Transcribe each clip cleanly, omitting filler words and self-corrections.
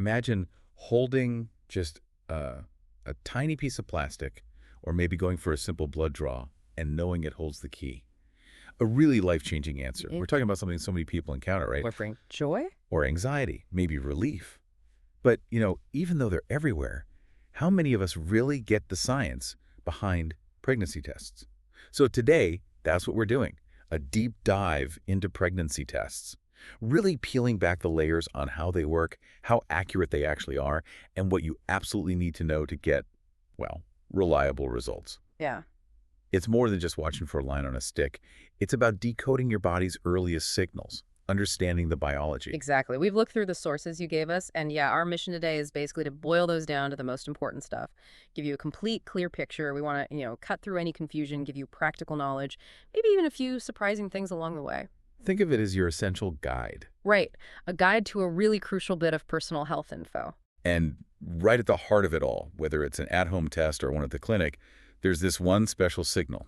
Imagine holding just a tiny piece of plastic, or maybe going for a simple blood draw, and knowing it holds the key. A really life-changing answer. We're talking about something so many people encounter, right? What bring joy? Or anxiety, maybe relief. But, even though they're everywhere, how many of us really get the science behind pregnancy tests? So today, that's what we're doing, a deep dive into pregnancy tests, really peeling back the layers on how they work, how accurate they actually are, and what you absolutely need to know to get, well, reliable results. Yeah. It's more than just watching for a line on a stick. It's about decoding your body's earliest signals, understanding the biology. Exactly. We've looked through the sources you gave us, and yeah, our mission today is basically to boil those down to the most important stuff, give you a complete, clear picture. We want to, cut through any confusion, give you practical knowledge, maybe even a few surprising things along the way. Think of it as your essential guide. Right. A guide to a really crucial bit of personal health info. And right at the heart of it all, whether it's an at-home test or one at the clinic, there's this one special signal,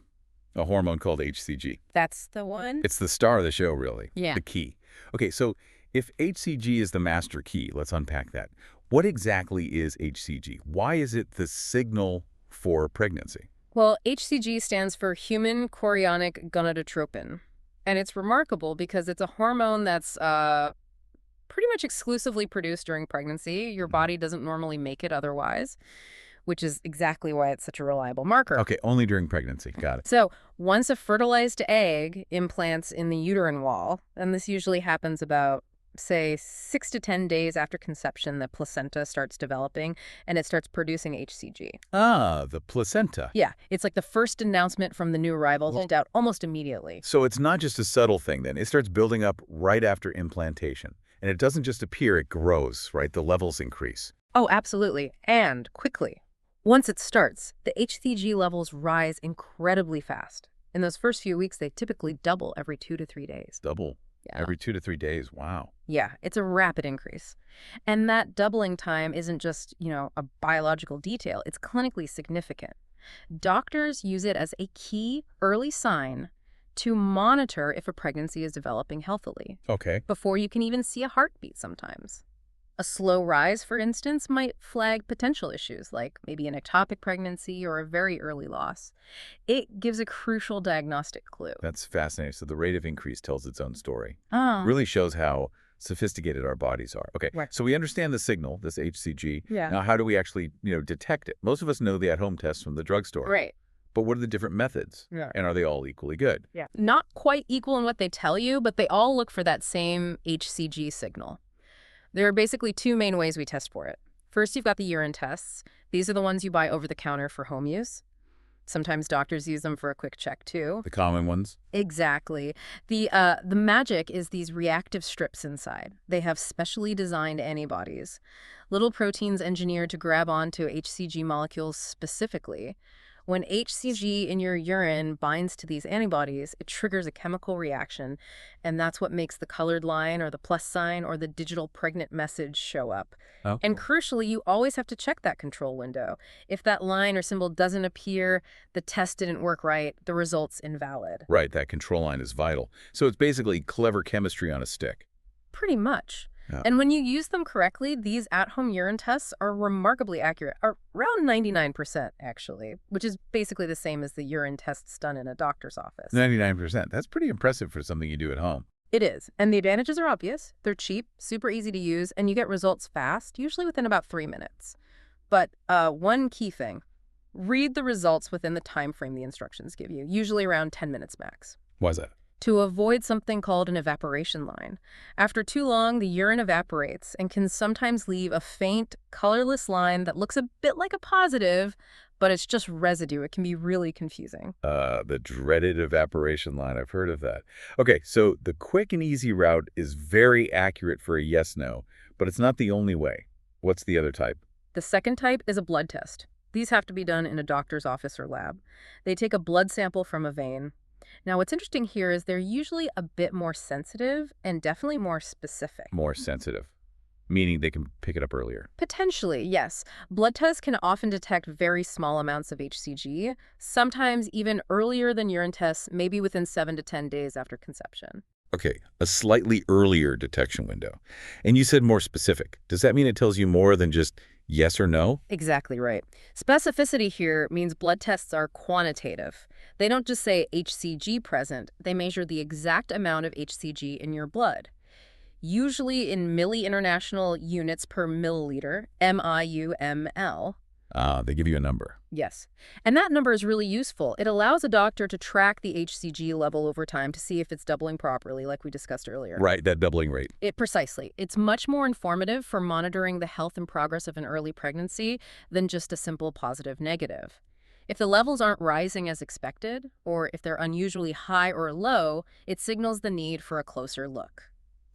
a hormone called HCG. That's the one? It's the star of the show, really. Yeah. The key. Okay, so if HCG is the master key, let's unpack that. What exactly is HCG? Why is it the signal for pregnancy? Well, HCG stands for human chorionic gonadotropin. And it's remarkable because it's a hormone that's pretty much exclusively produced during pregnancy. Your body doesn't normally make it otherwise, which is exactly why it's such a reliable marker. Okay, only during pregnancy. Got it. So once a fertilized egg implants in the uterine wall, and this usually happens about, say, 6 to 10 days after conception, the placenta starts developing, and it starts producing HCG. Ah, the placenta. Yeah, it's like the first announcement from the new arrival sent out almost immediately. So it's not just a subtle thing then. It starts building up right after implantation. And it doesn't just appear, it grows, right? The levels increase. Oh, absolutely, and quickly. Once it starts, the HCG levels rise incredibly fast. In those first few weeks, they typically double every 2 to 3 days. Double. Yeah. Every 2 to 3 days. Wow. Yeah, it's a rapid increase. And that doubling time isn't just, a biological detail. It's clinically significant. Doctors use it as a key early sign to monitor if a pregnancy is developing healthily, Okay. before you can even see a heartbeat sometimes. A slow rise, for instance, might flag potential issues like maybe an ectopic pregnancy or a very early loss. It gives a crucial diagnostic clue. That's fascinating. So the rate of increase tells its own story. Oh. Really shows how sophisticated our bodies are. Okay, Right. so we understand the signal, this HCG. Yeah. Now, how do we actually, detect it? Most of us know the at-home tests from the drugstore. Right. But what are the different methods? Yeah. And are they all equally good? Yeah. Not quite equal in what they tell you, but they all look for that same HCG signal. There are basically 2 main ways we test for it. First, you've got the urine tests. These are the ones you buy over the counter for home use. Sometimes doctors use them for a quick check, too. The common ones? Exactly. The magic is these reactive strips inside. They have specially designed antibodies, little proteins engineered to grab onto HCG molecules specifically. When HCG in your urine binds to these antibodies, it triggers a chemical reaction, and that's what makes the colored line or the plus sign or the digital pregnant message show up. Oh. And crucially, you always have to check that control window. If that line or symbol doesn't appear, the test didn't work right, the result's invalid. Right, that control line is vital. So it's basically clever chemistry on a stick. Pretty much. Yeah. And when you use them correctly, these at-home urine tests are remarkably accurate, around 99% actually, which is basically the same as the urine tests done in a doctor's office. 99%. That's pretty impressive for something you do at home. It is. And the advantages are obvious. They're cheap, super easy to use, and you get results fast, usually within about 3 minutes. But one key thing, read the results within the time frame the instructions give you, usually around 10 minutes max. Why is that? To avoid something called an evaporation line. After too long, the urine evaporates and can sometimes leave a faint, colorless line that looks a bit like a positive, but it's just residue. It can be really confusing. The dreaded evaporation line. I've heard of that. Okay, so the quick and easy route is very accurate for a yes-no, but it's not the only way. What's the other type? The second type is a blood test. These have to be done in a doctor's office or lab. They take a blood sample from a vein. Now, what's interesting here is they're usually a bit more sensitive and definitely more specific. More sensitive, meaning they can pick it up earlier. Potentially, yes. Blood tests can often detect very small amounts of HCG, sometimes even earlier than urine tests, maybe within 7 to 10 days after conception. Okay, a slightly earlier detection window. And you said more specific. Does that mean it tells you more than just yes or no? Exactly right. Specificity here means blood tests are quantitative. They don't just say HCG present, they measure the exact amount of HCG in your blood. Usually in milli-international units per milliliter, MIU/mL. They give you a number. Yes. And that number is really useful. It allows a doctor to track the HCG level over time to see if it's doubling properly, like we discussed earlier. Right, that doubling rate. Precisely. It's much more informative for monitoring the health and progress of an early pregnancy than just a simple positive-negative. If the levels aren't rising as expected, or if they're unusually high or low, it signals the need for a closer look.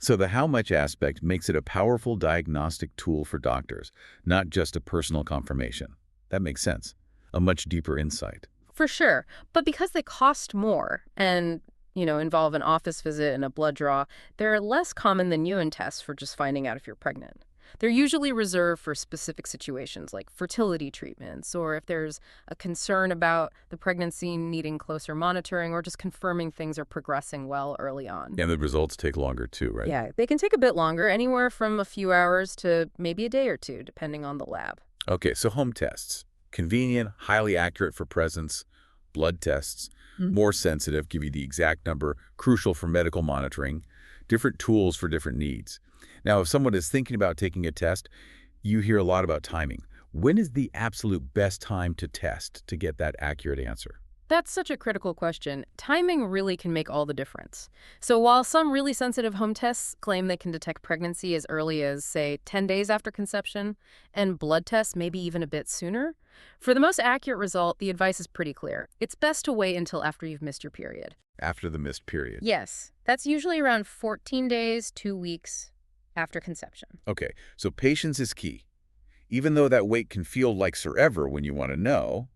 So the how much aspect makes it a powerful diagnostic tool for doctors, not just a personal confirmation. That makes sense. A much deeper insight. For sure. But because they cost more and, involve an office visit and a blood draw, they're less common than urine tests for just finding out if you're pregnant. They're usually reserved for specific situations like fertility treatments, or if there's a concern about the pregnancy needing closer monitoring, or just confirming things are progressing well early on. And the results take longer too, right? Yeah, they can take a bit longer, anywhere from a few hours to maybe a day or two, depending on the lab. Okay, so home tests. Convenient, highly accurate for presence. Blood tests. More sensitive, give you the exact number, crucial for medical monitoring. Different tools for different needs. Now, if someone is thinking about taking a test, you hear a lot about timing. When is the absolute best time to test to get that accurate answer? That's such a critical question. Timing really can make all the difference. So while some really sensitive home tests claim they can detect pregnancy as early as, say, 10 days after conception, and blood tests maybe even a bit sooner, for the most accurate result, the advice is pretty clear. It's best to wait until after you've missed your period. After the missed period. Yes, that's usually around 14 days, 2 weeks after conception. Okay, so patience is key. Even though that wait can feel like forever when you want to know,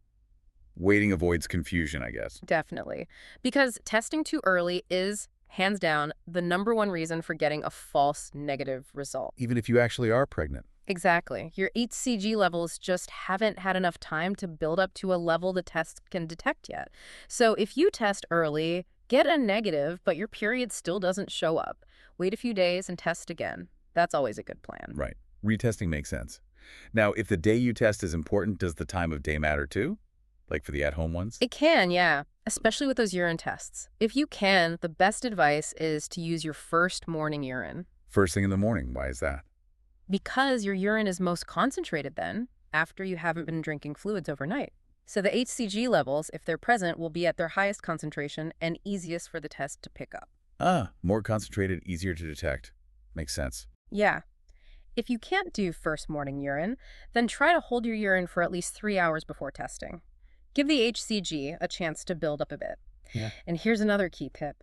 waiting avoids confusion, I guess. Definitely. Because testing too early is, hands down, the #1 reason for getting a false negative result. Even if you actually are pregnant. Exactly. Your HCG levels just haven't had enough time to build up to a level the test can detect yet. So if you test early, get a negative, but your period still doesn't show up, wait a few days and test again. That's always a good plan. Right. Retesting makes sense. Now, if the day you test is important, does the time of day matter too? Like for the at-home ones? It can, yeah, especially with those urine tests. If you can, the best advice is to use your first morning urine. First thing in the morning. Why is that? Because your urine is most concentrated then, after you haven't been drinking fluids overnight. So the HCG levels, if they're present, will be at their highest concentration and easiest for the test to pick up. More concentrated, easier to detect. Makes sense. Yeah. If you can't do first morning urine, then try to hold your urine for at least 3 hours before testing. Give the HCG a chance to build up a bit. Yeah. And here's another key tip.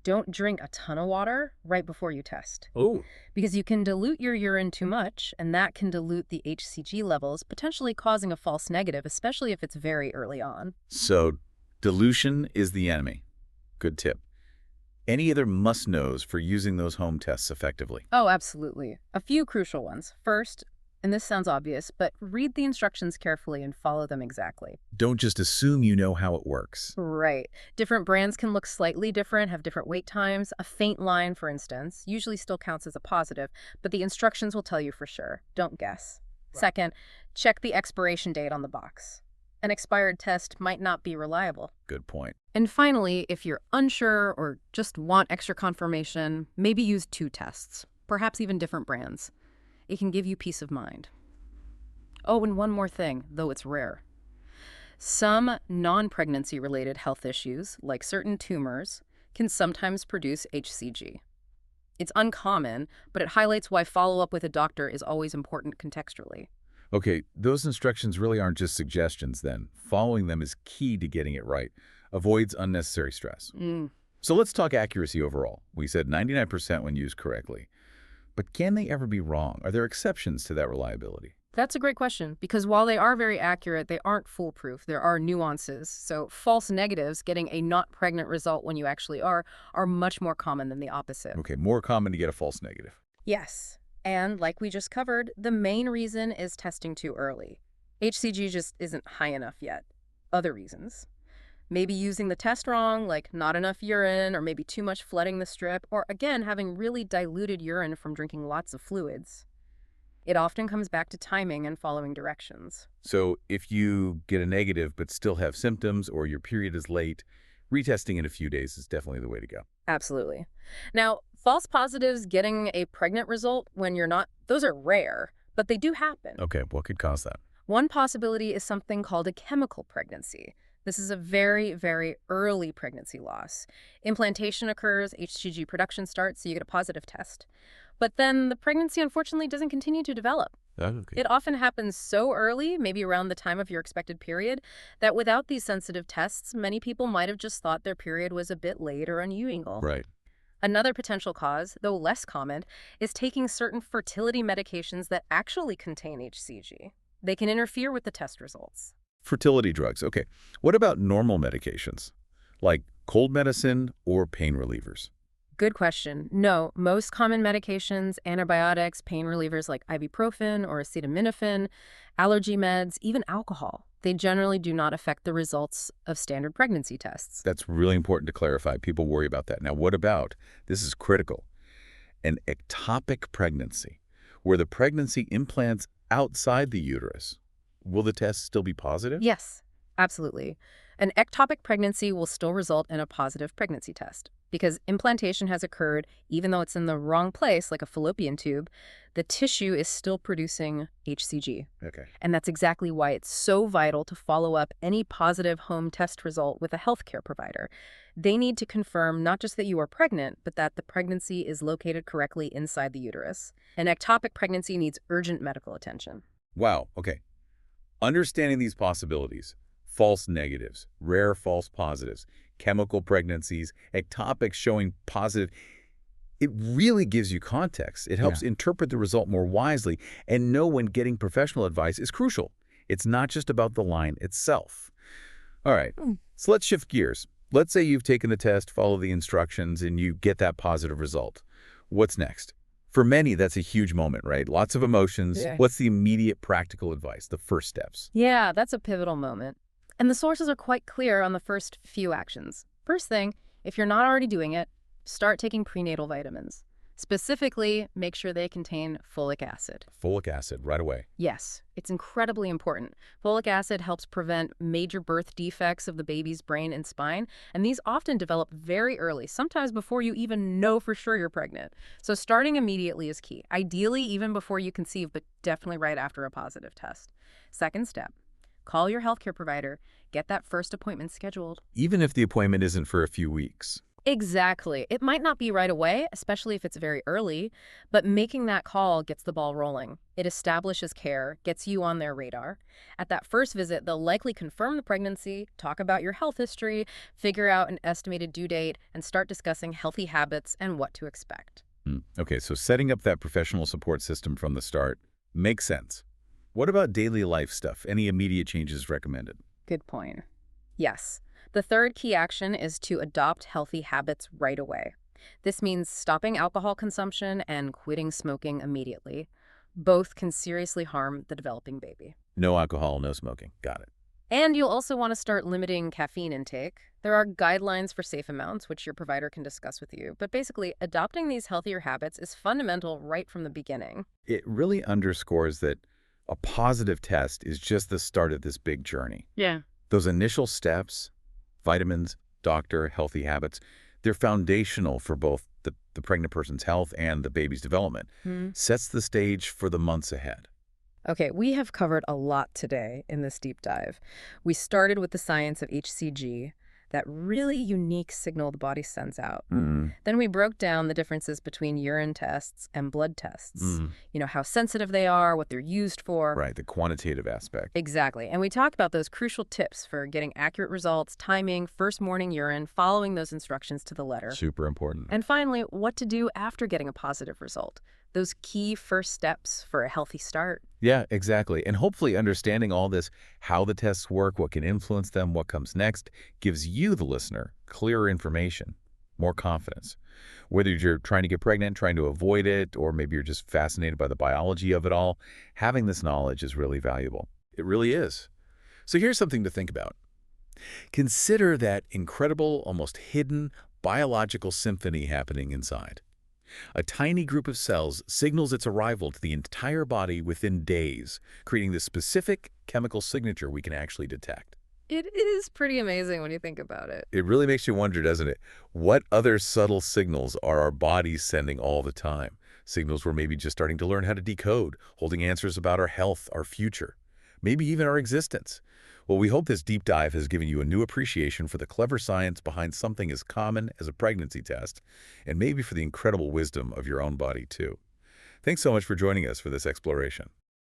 Don't drink a ton of water right before you test. Oh. Because you can dilute your urine too much, and that can dilute the HCG levels, potentially causing a false negative, especially if it's very early on. So dilution is the enemy. Good tip. Any other must-knows for using those home tests effectively? Oh, absolutely. A few crucial ones. First, and this sounds obvious, but read the instructions carefully and follow them exactly. Don't just assume you know how it works. Right. Different brands can look slightly different, have different wait times. A faint line, for instance, usually still counts as a positive, but the instructions will tell you for sure. Don't guess. Right. Second, check the expiration date on the box. An expired test might not be reliable. Good point. And finally, if you're unsure or just want extra confirmation, maybe use 2 tests, perhaps even different brands. It can give you peace of mind. Oh, and one more thing, though it's rare. Some non-pregnancy related health issues, like certain tumors, can sometimes produce HCG. It's uncommon, but it highlights why follow-up with a doctor is always important contextually. Okay, those instructions really aren't just suggestions then. Following them is key to getting it right. Avoids unnecessary stress. So let's talk accuracy overall. We said 99% when used correctly. But can they ever be wrong? Are there exceptions to that reliability? That's a great question, because while they are very accurate, they aren't foolproof. There are nuances. So false negatives, getting a not pregnant result when you actually are much more common than the opposite. Okay, more common to get a false negative. Yes. And like we just covered, the main reason is testing too early. HCG just isn't high enough yet. Other reasons. Maybe using the test wrong, like not enough urine, or maybe too much flooding the strip, or again, having really diluted urine from drinking lots of fluids. It often comes back to timing and following directions. So if you get a negative but still have symptoms or your period is late, retesting in a few days is definitely the way to go. Absolutely. Now, false positives getting a pregnant result when you're not, those are rare, but they do happen. Okay, what could cause that? One possibility is something called a chemical pregnancy. This is a very, very early pregnancy loss. Implantation occurs, HCG production starts, so you get a positive test. But then the pregnancy unfortunately doesn't continue to develop. Okay. It often happens so early, maybe around the time of your expected period, that without these sensitive tests, many people might have just thought their period was a bit late or unusual. Right. Another potential cause, though less common, is taking certain fertility medications that actually contain HCG. They can interfere with the test results. Fertility drugs. Okay. What about normal medications, like cold medicine or pain relievers? Good question. No, most common medications, antibiotics, pain relievers like ibuprofen or acetaminophen, allergy meds, even alcohol, they generally do not affect the results of standard pregnancy tests. That's really important to clarify. People worry about that. Now, what about, this is critical, an ectopic pregnancy, where the pregnancy implants outside the uterus? Will the test still be positive? Yes, absolutely. An ectopic pregnancy will still result in a positive pregnancy test because implantation has occurred even though it's in the wrong place, like a fallopian tube. The tissue is still producing HCG. Okay. And that's exactly why it's so vital to follow up any positive home test result with a healthcare provider. They need to confirm not just that you are pregnant, but that the pregnancy is located correctly inside the uterus. An ectopic pregnancy needs urgent medical attention. Wow. Okay. Understanding these possibilities, false negatives, rare false positives, chemical pregnancies, ectopics showing positive, it really gives you context. It helps interpret the result more wisely and know when getting professional advice is crucial. It's not just about the line itself. All right, so let's shift gears. Let's say you've taken the test, follow the instructions, and you get that positive result. What's next? For many, that's a huge moment, right? Lots of emotions. Yeah. What's the immediate practical advice, the first steps? Yeah, that's a pivotal moment. And the sources are quite clear on the first few actions. First thing, if you're not already doing it, start taking prenatal vitamins. Specifically, make sure they contain folic acid. Folic acid, right away. Yes, it's incredibly important. Folic acid helps prevent major birth defects of the baby's brain and spine, and these often develop very early, sometimes before you even know for sure you're pregnant. So starting immediately is key, ideally even before you conceive, but definitely right after a positive test. Second step, call your healthcare provider, get that first appointment scheduled. Even if the appointment isn't for a few weeks. Exactly. It might not be right away, especially if it's very early, but making that call gets the ball rolling. It establishes care, gets you on their radar. At that first visit, they'll likely confirm the pregnancy, talk about your health history, figure out an estimated due date, and start discussing healthy habits and what to expect. Okay, so setting up that professional support system from the start makes sense. What about daily life stuff? Any immediate changes recommended? Good point. Yes. The third key action is to adopt healthy habits right away. This means stopping alcohol consumption and quitting smoking immediately. Both can seriously harm the developing baby. No alcohol, no smoking. Got it. And you'll also want to start limiting caffeine intake. There are guidelines for safe amounts, which your provider can discuss with you. But basically, adopting these healthier habits is fundamental right from the beginning. It really underscores that a positive test is just the start of this big journey. Yeah. Those initial steps, vitamins, doctor, healthy habits, they're foundational for both the pregnant person's health and the baby's development. Sets the stage for the months ahead. Okay, we have covered a lot today in this deep dive. We started with the science of HCG, that really unique signal the body sends out. Then we broke down the differences between urine tests and blood tests. You know, how sensitive they are, what they're used for. Right, the quantitative aspect. Exactly. And we talked about those crucial tips for getting accurate results, timing, first morning urine, following those instructions to the letter. Super important. And finally, what to do after getting a positive result. Those key first steps for a healthy start. Yeah, exactly. And hopefully understanding all this, how the tests work, what can influence them, what comes next, gives you, the listener, clearer information, more confidence. Whether you're trying to get pregnant, trying to avoid it, or maybe you're just fascinated by the biology of it all, having this knowledge is really valuable. It really is. So here's something to think about. Consider that incredible, almost hidden, biological symphony happening inside. A tiny group of cells signals its arrival to the entire body within days, creating the specific chemical signature we can actually detect. It is pretty amazing when you think about it. It really makes you wonder, doesn't it? What other subtle signals are our bodies sending all the time? Signals we're maybe just starting to learn how to decode, holding answers about our health, our future, maybe even our existence. Well, we hope this deep dive has given you a new appreciation for the clever science behind something as common as a pregnancy test, and maybe for the incredible wisdom of your own body, too. Thanks so much for joining us for this exploration.